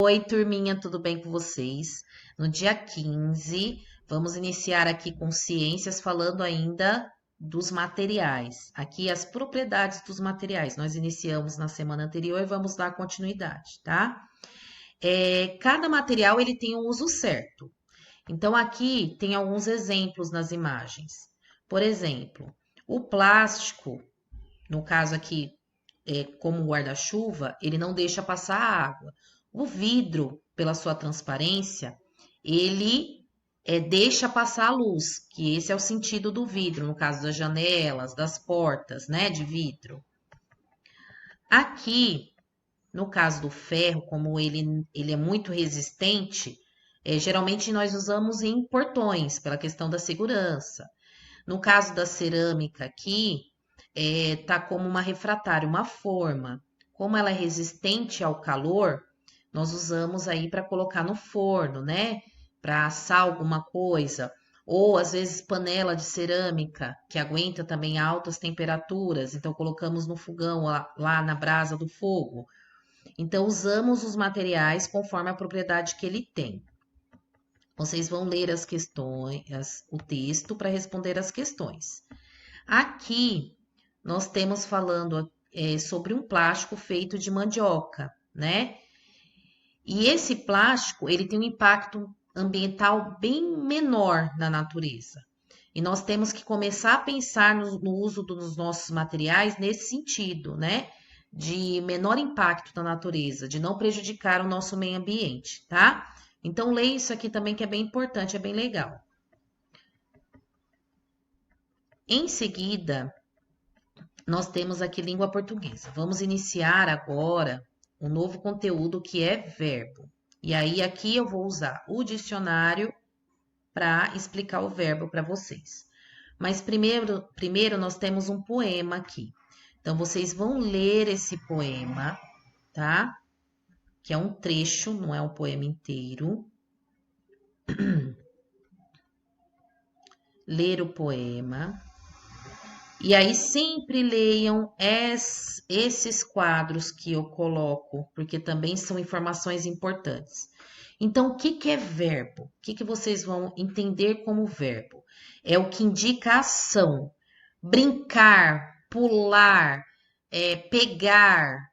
Oi, turminha, tudo bem com vocês? No dia 15, vamos iniciar aqui com ciências, falando ainda dos materiais. Aqui, as propriedades dos materiais. Nós iniciamos na semana anterior e vamos dar continuidade, tá? Cada material, ele tem um uso certo. Então, aqui tem alguns exemplos nas imagens. Por exemplo, o plástico, no caso aqui, como guarda-chuva, ele não deixa passar a água. O vidro, pela sua transparência, ele deixa passar a luz, que esse é o sentido do vidro, no caso das janelas, das portas, né, de vidro. Aqui, no caso do ferro, como ele é muito resistente, geralmente nós usamos em portões, pela questão da segurança. No caso da cerâmica aqui, tá como uma refratária, uma forma. Como ela é resistente ao calor, nós usamos aí para colocar no forno, né? Para assar alguma coisa. Ou às vezes panela de cerâmica, que aguenta também altas temperaturas, então colocamos no fogão, lá na brasa do fogo. Então usamos os materiais conforme a propriedade que ele tem. Vocês vão ler as questões, o texto para responder as questões. Aqui nós temos falando sobre um plástico feito de mandioca, né? E esse plástico, ele tem um impacto ambiental bem menor na natureza. E nós temos que começar a pensar no uso dos nossos materiais nesse sentido, né? De menor impacto na natureza, de não prejudicar o nosso meio ambiente, tá? Então, leia isso aqui também que é bem importante, é bem legal. Em seguida, nós temos aqui língua portuguesa. Vamos iniciar agora um novo conteúdo que é verbo. E aí aqui eu vou usar o dicionário para explicar o verbo para vocês. Mas primeiro nós temos um poema aqui. Então vocês vão ler esse poema, tá? Que é um trecho, não é um poema inteiro. Ler o poema. E aí sempre leiam esses quadros que eu coloco, porque também são informações importantes. Então, o que é verbo? O que vocês vão entender como verbo? É o que indica ação. Brincar, pular, pegar,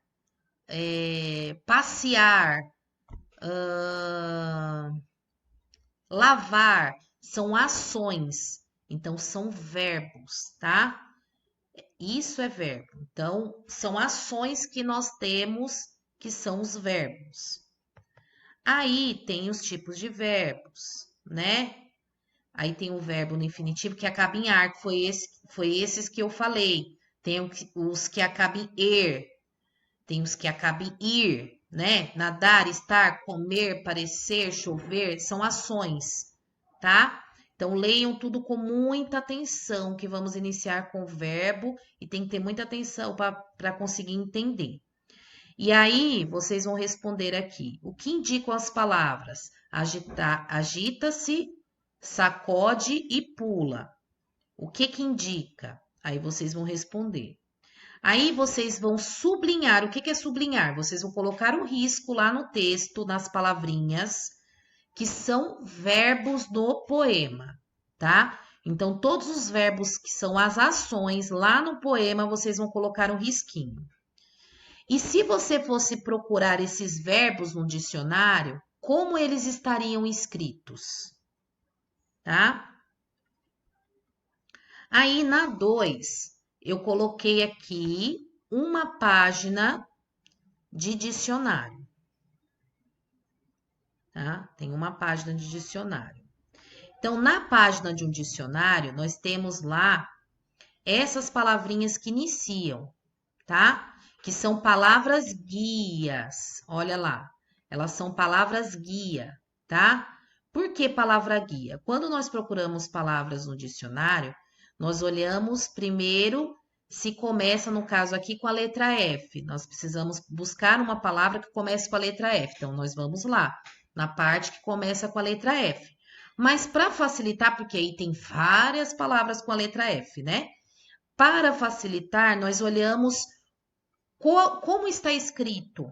passear, lavar, são ações. Então, são verbos, tá? Isso é verbo. Então, são ações que nós temos que são os verbos. Aí tem os tipos de verbos, né? Aí tem o verbo no infinitivo que acaba em ar, que foi esses que eu falei. Tem os que acabam em er, tem os que acabam em ir, né? Nadar, estar, comer, parecer, chover, são ações, tá? Então, leiam tudo com muita atenção, que vamos iniciar com o verbo e tem que ter muita atenção para conseguir entender. E aí, vocês vão responder aqui. O que indicam as palavras? Agita-se, sacode e pula. O que indica? Aí vocês vão responder. Aí vocês vão sublinhar. O que é sublinhar? Vocês vão colocar um risco lá no texto, nas palavrinhas, que são verbos do poema, tá? Então, todos os verbos que são as ações lá no poema, vocês vão colocar um risquinho. E se você fosse procurar esses verbos no dicionário, como eles estariam escritos? Tá? Aí, na 2, eu coloquei aqui uma página de dicionário. Tá? Tem uma página de dicionário. Então, na página de um dicionário, nós temos lá essas palavrinhas que iniciam, tá? Que são palavras guias. Olha lá, elas são palavras guia, tá? Por que palavra guia? Quando nós procuramos palavras no dicionário, nós olhamos primeiro se começa, no caso aqui, com a letra F. Nós precisamos buscar uma palavra que comece com a letra F. Então, nós vamos lá, na parte que começa com a letra F. Mas para facilitar, porque aí tem várias palavras com a letra F, né? Para facilitar, nós olhamos como está escrito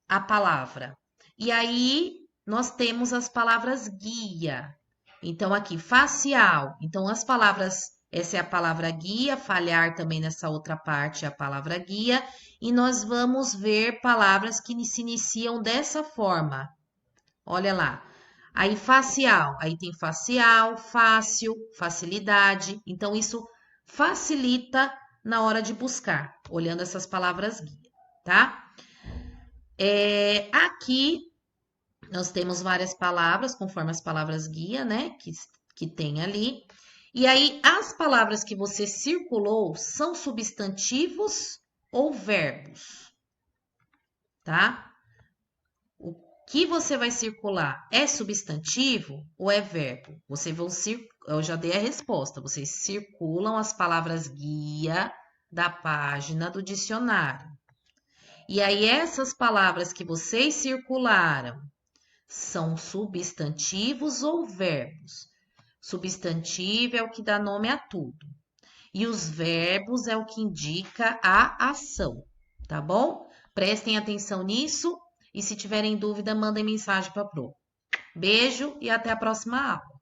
a palavra. E aí, nós temos as palavras guia. Então, aqui, facial. Então, as palavras, essa é a palavra guia, falhar também nessa outra parte é a palavra guia. E nós vamos ver palavras que se iniciam dessa forma. Olha lá. Aí, facial. Aí tem facial, fácil, facilidade. Então, isso facilita na hora de buscar, olhando essas palavras guia, tá? Aqui nós temos várias palavras, conforme as palavras guia, né? Que tem ali. E aí, as palavras que você circulou são substantivos ou verbos, tá? O que você vai circular é substantivo ou é verbo? Eu já dei a resposta. Vocês circulam as palavras guia da página do dicionário. E aí, essas palavras que vocês circularam são substantivos ou verbos? Substantivo é o que dá nome a tudo. E os verbos é o que indica a ação, tá bom? Prestem atenção nisso e se tiverem dúvida, mandem mensagem para a Pro. Beijo e até a próxima aula.